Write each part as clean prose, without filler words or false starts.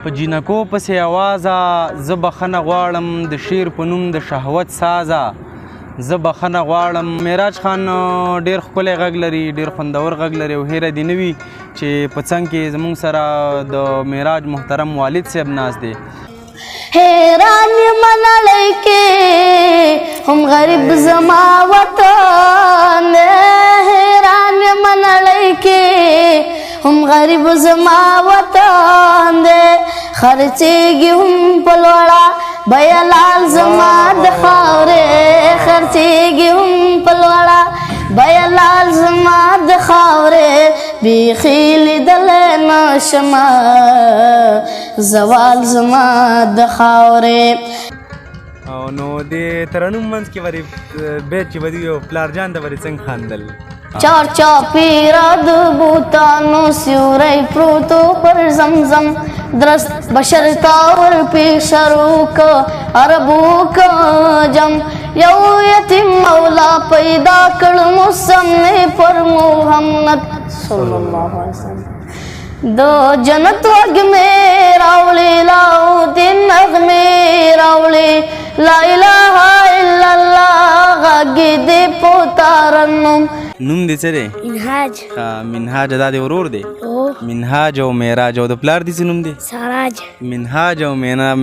په جینکو پسې اوازه زه بخښنه غواړم د شعر په نوم د شهوت سازه زه بخښنه غواړم. معراج خان ډېر ښکلی غږ لري، ډېر خوندور غږ لري او هیره دې نه وي چې په څنګ کې زموږ سره د معراج محترم والد صاحب ناست دی. حیران یم نړۍ کې هم غریب زما وطن دی، حیران یم نړۍ کې هم غریب زما وطن دی، خرڅېږي هم په لوړه بیه لال زما د خاورې، خرڅېږي هم په لوړه بیه لال زما د خاورې، بیخي لیدلی نشمه زوال زما د خاورې. او نو د ترنم منځ کې ورې بیت چې به یو پلارجان ته ورې څنګه خندل؟ چار چاپیره د بوتانو سیوری پروتو پر زمزم، درست بشر تا ورپېښ که عربو که جم، یو یتیم مولا پیدا کړ موسم پر محمد صلی الله علیه وسلم، د جنت وږمې راوړې لاودین نغمې راوړې، لا اله الا الله غږ دې په ترنم. نوم دې څه دی؟ منهاج. منهاج دا دې ورور دی؟ منهاج او معراج. او د پلار دې څه نوم دی؟ سراج. منهاج او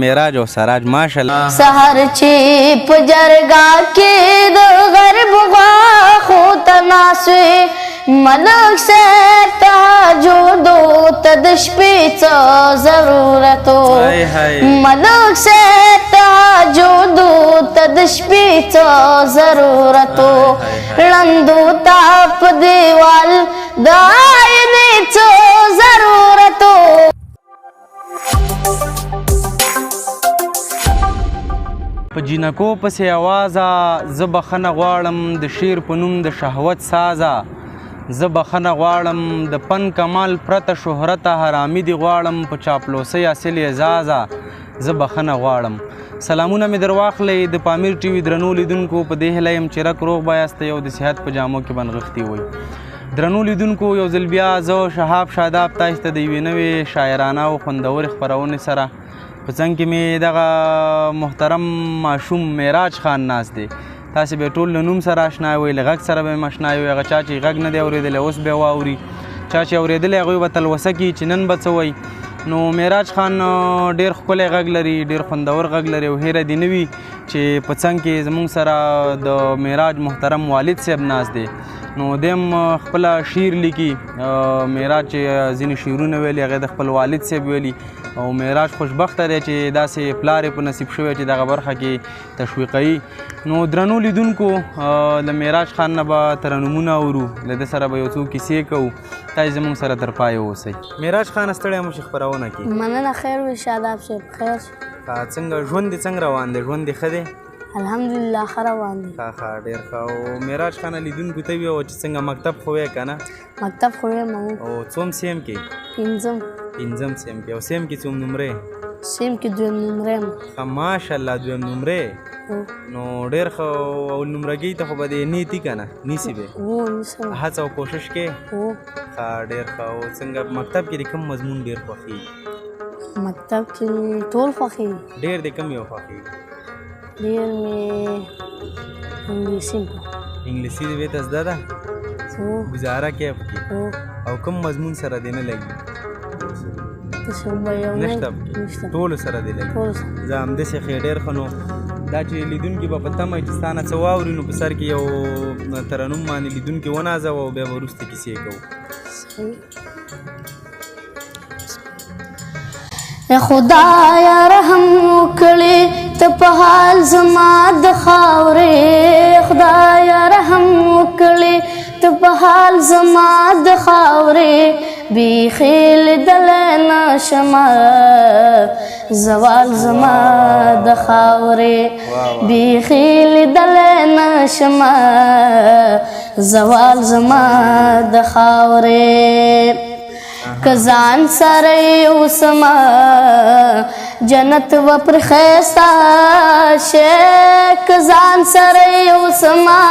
معراج او سراج ماشاءالله. سحر چې په جرګه کې د غرب غاښو ته ناست وې، ملک صاحب تهجدو ته د شپې څه ضرورت و، ملک صاحب تهجدو ته د شپې څه ضرورت و، ړندو ته په دیوال د آینې څه ضرورت و. په جینکو پسې اوازه زه بخښنه غواړم د شعر په نوم د شهوت سازه، زه بخښنه غواړم د فن کمال پرته شهرته، حرامي دې غواړم په چاپلوسۍ حاصل اعزازه، زه بخښنه غواړم. سلامونه مې در واخلئ د پامیر ټي وي درنو لیدونکو، په دې هیله یم چې رک روغ به یاستئ او د صحت په جامو کې بنغښتي وئ. درنو لیدونکو یو ځل بیا زه شهاب شاداب تاسو ته د یوې نوې شاعرانه او خوندورې خپرونې سره په څنګ کې مې دغه محترم ماشوم معراج خان ناست دی. تاسې به ټول له نوم سره اشنا وئ، له غږ سره به یې اشنا وئ. هغه چا چې غږ نه دی اورېدلی اوس به یې واوري، چا چې اورېدلی هغوی به تلوسه کړي چې نن به څه وایي. نو معراج خان ډېر ښکلی غږ لري، ډېر خوندور غږ لري او هیره دې نه وي چې په څنګ کې زموږ سره د معراج محترم والد صاحب ناست دی. نو دی هم خپله شعر لیکي. معراج چې ځینې شعرونه ویلي هغه د خپل والد صاحب ویلي او معراج خوشبخته دی چې داسې پلار یې په نصیب شوی چې دغه برخه کې تشویقوي. نو درنو لیدونکو له معراج خان نه به ترنمونه اورو، له ده سره به یو څو کیسې کوو. تاسې زموږ سره تر پایه اوسئ. معراج خان ستړی مو شي خپرونه کې. مننه، خیر وي شاداب صاحب. خیر څنګه ژوند دې څنګه روان دی؟ ژوند دې ښه دی؟ الحمدلله ښه روان دی. ښه ډېر ښه. او معراج خان لیدونکو ته ویې چې څنګه مکتب خو وی که نه؟ مکتب خو یم. او څوم سیم کې؟ پنځم. پنځم سیم کې. او سیم کې څوم نمرې؟ سیم کې دویم نمرې یم. ښه ماشاءالله دویم نمرې. نو ډېر ښه. او نمرګۍ ته خو به دې نیتي که نه؟ نیسي به؟ نیسم. هڅه او کوشش کې؟ ښه ډېر ښه. او څنګه مکتب کې د کوم مضمون ډېر خوښېږي؟ مکتب کې ټول خوښېږي. ډېر د کوم یو خوښېږي؟ ډېر مې انګلیسي. انګلیسي دې بېته زده ده؟ ګزاره کې پکې؟ او کوم مضمون سره دې نه لګي؟ نشته پکې؟ ټولو سره دې لګي؟ زه همداسې ښې ډېر ښه. نو دا چې لیدونکي به په تمه وي چې ستا نه څه واوري، نو په سر کې یو ترنم باندې لیدونکي ونازوه او بیا به وروسته کیسې کوو. خدایا رحم وکړې ته په حال زما د خاورې، خدایا رحم وکړې ته په حال زما د خاورې، بیخي لیدلی نشمه زوال زما د خاورې، بیخي لیدلی نشمه زوال زما د خاورې. که ځان سره اوسمه جنت و پر ښایسته شی، که ځان سره اوسمه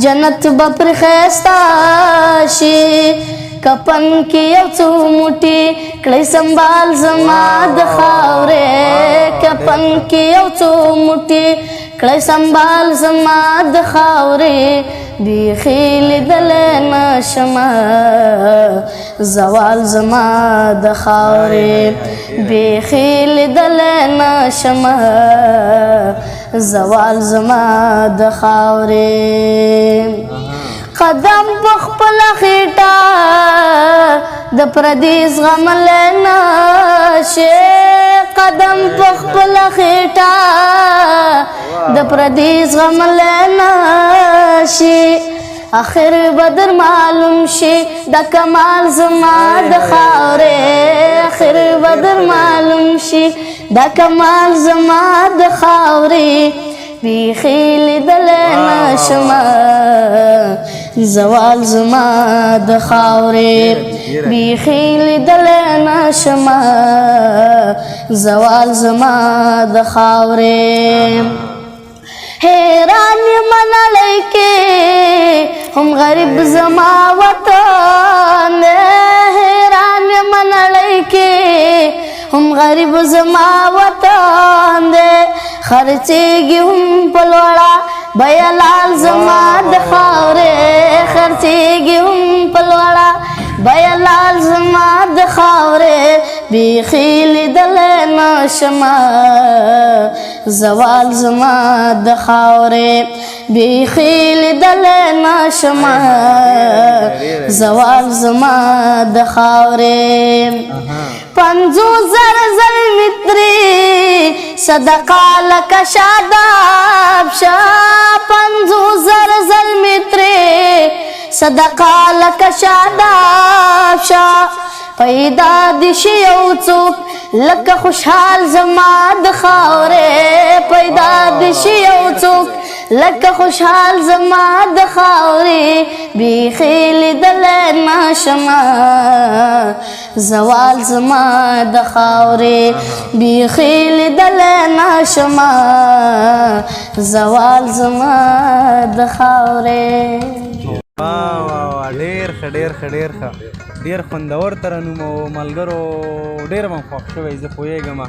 جنت به پر ښایسته شي، کفن کې یو څو موټي کړی سنبال زما د خاورې کفن کې یو څو موټي کړی سنبال زما د خاورې بیخي لیدلی نشمه زوال زما د خاورې بیخي لیدلی نشمه زوال زما د خاورې قدم په خپله خېټه د پردي زغملی نشې قدم په خپله خېټه د پردي زغملی نشي آخر به در معلوم شي دا کمال زما د خاورې آخر به در معلوم شي دا کمال زما د خاورې بیخي لیدلی نشمه زوال زما د خاورې بیخي لیدلی نشمه زوال زما د خاورې حیران یم نړۍ کې هم غریب زما وطن حیران یم نړۍ کې هم غریب زما وطن دی خرڅېږي هم په لوړه بیه لال زما د خاورې خرڅېږي هم په لوړه بیه لال زما د خاورې بیخي لیدلی نشمه زوال زما د خاورې بیخي لیدلی نشمه زوال زما د خاورې 50,000 متري صدقه لکه شاداب شه 50,000 متري صدقه لکه شاداب شه پیدا دي شي یو څوک لکه خوشحال زما د خاورې پیدا دي شي یو څوک لکه خوشحال زما د خاورې بیخي لیدلی نشمه زوال زما د خاورې بیخي لیدلی نشمه زوال زما د خاورې ډېر ښه ډېر ښه ډېر ښه ډېر خوندور ترنم و ملګرو ډېر به م خوښ شوی زه پوهېږم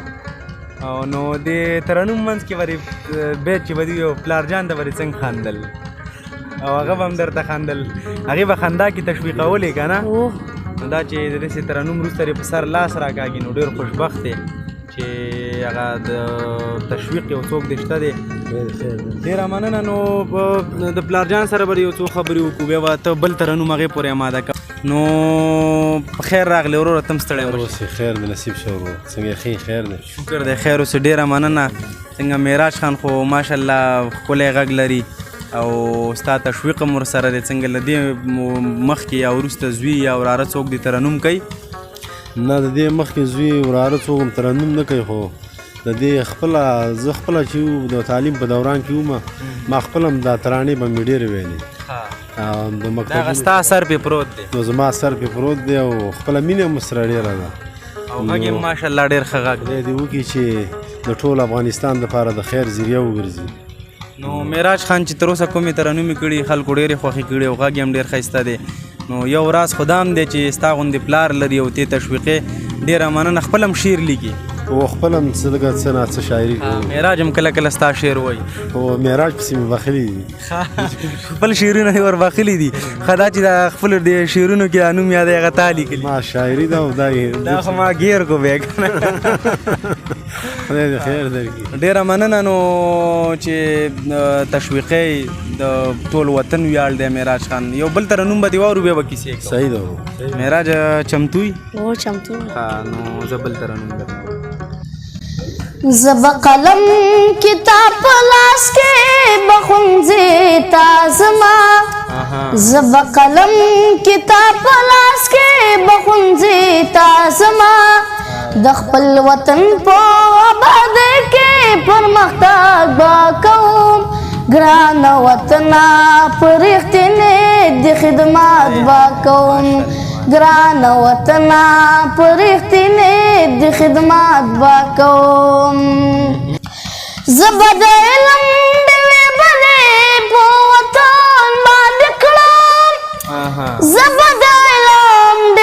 نو د ترنم منځ کې ورې بیت چې به وي پلار جان ته ورې څنګه خندل او هغه به هم درته خندل هغې به خندا کې تشویقولې که نه نو دا چې د داسې ترنم وروسته په سر لاس راکاږي نو ډېر خوشبخت دی چې هغه د تشویق یو څوک دی شته دی ډېره مننه نو د پلار جان سره به یو څو خبرې وکړو بیا به ته بل ترنم هغې پورې اماده کړه نو په خیر راغلی وروره ته هم ستړی اوسې خیر دی نصیب شه ورور څنګه ښې خیر دی شکر دی خیر اوسې ډېره مننه څنګه معراج خان خو ماشاءالله ښکلی غږ لري او ستا تشویق هم ورسره دی څنګه له دې مخکې یا وروسته زوی یا وراره څوک دې ترنم کوي نه د دې مخکې زوی وراره څوک هم ترنم نه کوي خو د دې خپله زه خپله چې د تعلیم په دوران کې وم ما خپله هم دا ترانې به مې ډېرې ویلې د مکتبونو ستا اثر پې پروت دی نو زما اثر پې پروت دی او خپله مینه هم ورسره ډېره ده او غږ یې ماشاءالله ډېر ښه غږ دی دې وکړي چې د ټول افغانستان دپاره د خیر ذریعه وګرځي نو معراج خان چې تر اوسه کومې ترنمې کړي خلکو ډېرې خوښې کړي او غږ یې هم ډېر ښایسته دی نو یو راز خدا هم دی چې ستا غوندې پلار لري او ته تشویقې ډېره مننه خپل هم شعر لیکي او خپل هم څه لږه څه نه څه شاعري کوي معراج هم کله کله ستا شعر وایي او معراج پسې مې بخلي دي خپل شعرونه یې ور بخلي دي ښه دا چې د خپلو د شعرونو کې نوم یادی هغه تا لیکلي ما شاعري ده او دا خو ما ګیر کو بیا خدای دې خیر درکړي ډېره مننه نو چې تشویقی د ټول وطن ویاړ دی معراج خان یو بل ترنم به دې واورو بیا به کیسې کوو صحیح ده معراج چمتو یې او چمتو نو زه بل ترنم درته زب قلم کتاب په لاس کې بخونځې تا زما زب قلم کتاب په لاس کې بخونځې تا زما د خپل وطن په آباد کې پرمختګ به کوم ګران وطن پر رښتینې د خدمات به کوم ګران وطن پر رښتینې د خدمات به کوم زه به د علم ډېوې بلې په وطن باندې کړم زه به د علم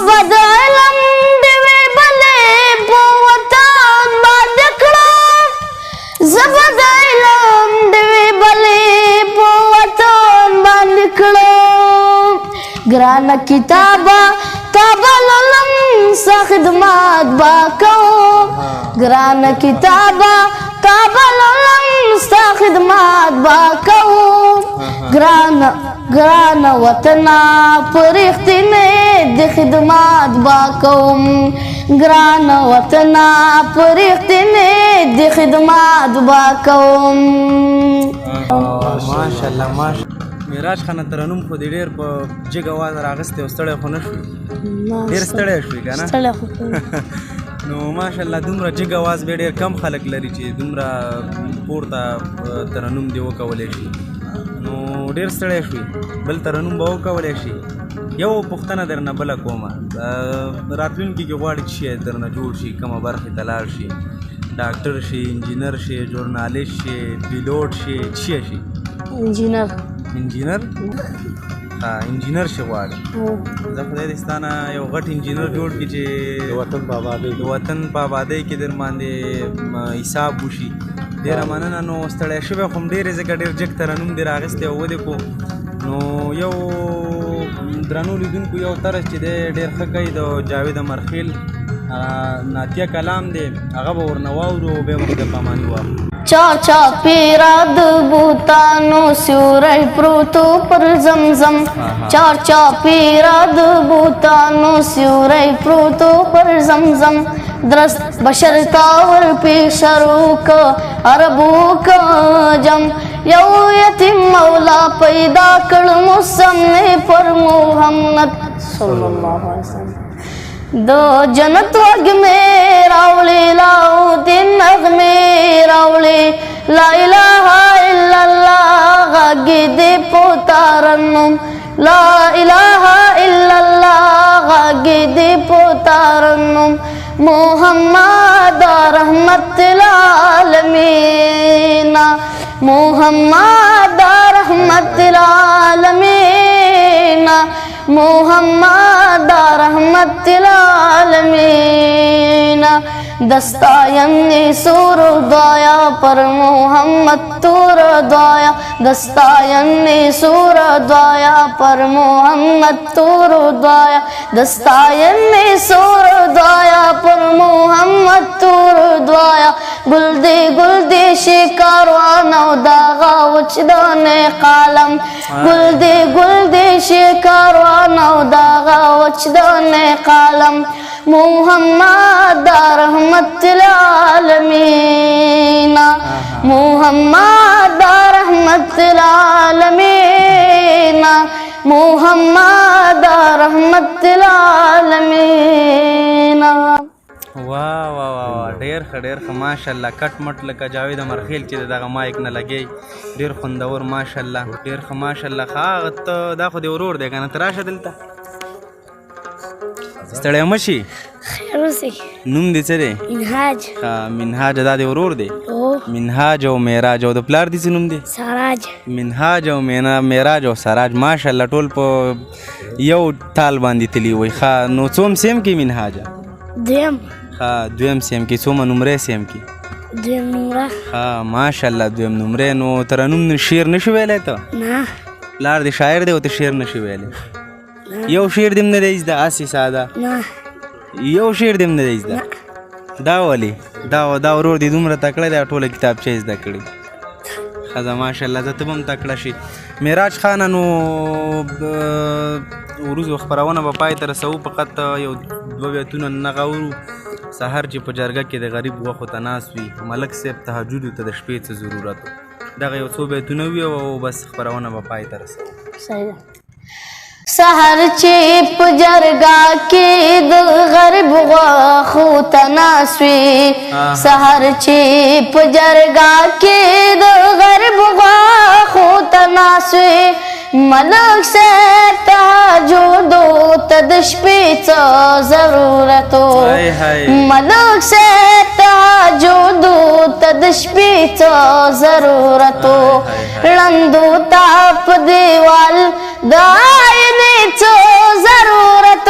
زبد علم دیوی بلی پو وطن باندې کړم زبد علم دیوی بلی پو وطن باندې کړم ګرانه کتابه تابه لولم ستا خدمات با کوم ګرانه کتابه تابه لولم ستا خدمات با کوم ګرانه وطنه په رښتینې د خدمات با کوم ګرانه وطنه په رښتینې د خدمات با کوم ماشاءالله ماشاءالله معراج خانه ترنم خو دې ډېر په جګ اواز راغستی او ستړی خو نه شوې ډېر ستړی شوې که نه نو ماشاءالله دومره جګ اواز به ډېر کم خلک لري چې دومره پورته ترنم دې وکولی شي نو ډېر ستړی شوې بل ترنم به وکولی شي یو پوښتنه درنه بله کومه راتلونکي کې غواړي چې شی درنه جوړ شي کومه برخې ته لاړ شي ډاکټر شي انجینر شي ژورنالیست شي پیلوټ شي څه شي انجینر انجینر شي غواړي زه خدای دې ستا نه یو غټ انجینر جوړ کړي چې د وطن په آبادۍ کې در باندې حساب وشي ډېره مننه نو ستړی شوی خو هم ډېرې ځکه ډېر جګ ترنم دې راغستی او ودې کو نو یو درنو لیدونکو یو طرز چې دی ډېر ښه کوي د جاوید امرخیل ناتیه کلام دی هغه به ورنه واورو بیا به خدای پاماني واخلو چا پیرا د بوتانو سیوری پروتو پر زمزم چا پیرا د بوتانو سیوری پروتو پر زمزم درست بشر تاور پیشرو کا عربو کا جم یو یتیم مولا پیدا کړ مسمع پر محمد صلی الله علیه وسلم دو جنت وگ میں راولی لاؤ دن نغمے راولی لا الہ الا اللہ غاگی دے پوتارنم لا الہ الا اللہ غاگی دے پوتارنم محمد رحمت العالمین محمد رحمت العالمین محمد رحمت العالمین دستاینی سور دعایا پر محمد تور دعایا دستاینی سور دعایا پر محمد تور دعایا دستاینی سور دعایا پر محمد تور دعایا گل دی شکاروان او داغا وچدان قلم گل دی شکاروان او داغا وچدان قلم محمد رحمت العالمین محمد رحمت العالمین محمد رحمت العالمین واه واه واه ډېر ښه ماشاءالله کټ مټ لکه جاوید امرخیل چې دغه مایک نه لګی ډېر خوندور ماشاءالله ډېر ښه ماشاءالله ښه هغه ته دا خو دې ورور دی که نه ته راشه دلته ستړی مه شي خیر اوسئ نوم دې څه دی منهاج منهاج دا دې ورور دی منهاج او معراج او د پلار دې څه نوم دی سراج منهاج او معراج او سراج ماشاءالله ټول په یو تال باندې تلي وي ښه نو څوم سیم کې منهاجه دویم سیم کې څومره نمرې سیم کې دویم نمره ماشاءالله دویم نمرې نو ترنم شعر نشي ویلی ته نه پلار دې شاعر دی او ته شعر نشي ویلی یو شعر دې هم نه دی زده هسې ساده نه یو شعر دې هم نه دی زده دا ولې دا ورور دې دومره تکړه دی ټوله کتابچه یې زده کړې ښځه ماشاءالله زه ته به هم تکړه شي معراج خانه نو وروځو خپرونه به پای ته رسوو فقط یو دوه بیتونه نغه اورو سهار چې په جرګه کې د غریب غوښو ته ناست وي ملک صاحب تهجدو ته د شپې څه ضرورت دغه یو څو بیتونه وي او بس خپرونه به پای ته رسوو سحر چې په جرګه کې د غریب غوښو ته ناست وي سحر چې په جرګه کې د غریب غوښو ته ناست وي ملک صاحب تهجدو ته د شپې څه ضرورت ملک صاحب تهجدو ته د شپې څه ضرورت ړندو ته په دیوال د آینې څه ضرورت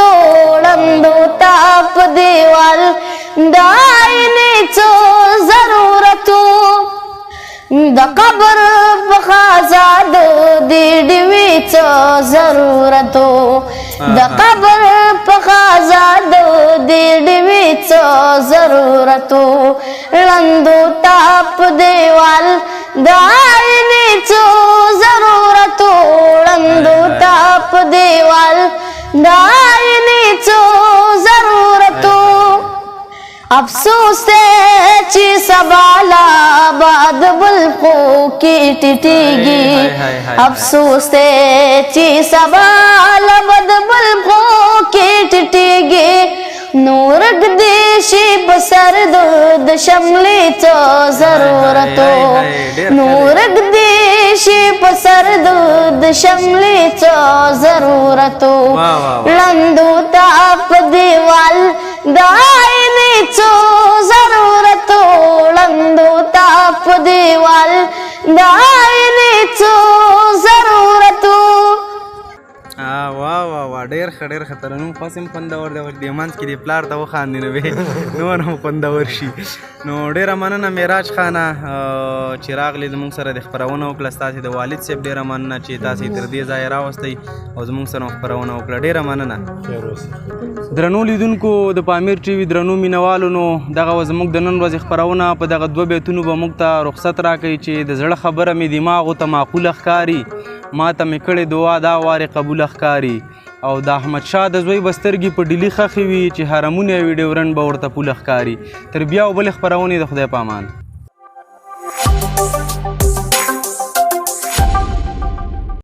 د قبر په غازه د دې ډېوې څه ضرورت و ړندو ته په دیوال د آینې څه ضرورت و ړندو ته په دیوال د آینې څه ضرورت و افسوس دی چې سبا لا باد بلخو کې ټیټېږي افسوس دی چې سبا لا باد بلخو کې ټیټېږي نور ږدې شي په سر د شملې څه ضرورت و نور ږدې شي په سر د شملې څه ضرورت و ړندو ته په دیوال د آینې څه ضرورت و ړندو ته په دیوال د آینې څه ضرورت و واه واه واه ډېر ښه ډېر ښه ترنم خاص هم خوندور دی دې منځ کې دې پلار ته وخاندې نو به نور هم خوندور شي نو ډېره مننه معراج خانه چې راغلې زموږ سره د خپرونه وکړه ستاسې د والد صاحب ډېره مننه چې تاسې تر دې ځایه راوستی او زموږ سره خپرونه وکړه ډېره مننه درنو لیدونکو د پامیر ټي وي درنو مینوالو نو دغه زموږ د نن ورځې خپرونه په دغه 2 بیتونو به موږ ته رخصت راکوي چې د زړه خبره مې دماغو ته معقوله ښکاري ما ته مې کړې دعا دا وارې قبوله ښکاري او د احمدشاه د زوی به سترګې په ډیلي خښې وي چې حرمونه وي ډیورنډ به ورته پوله ښکاري تر بیا او بلې خپرونې د خدای په امان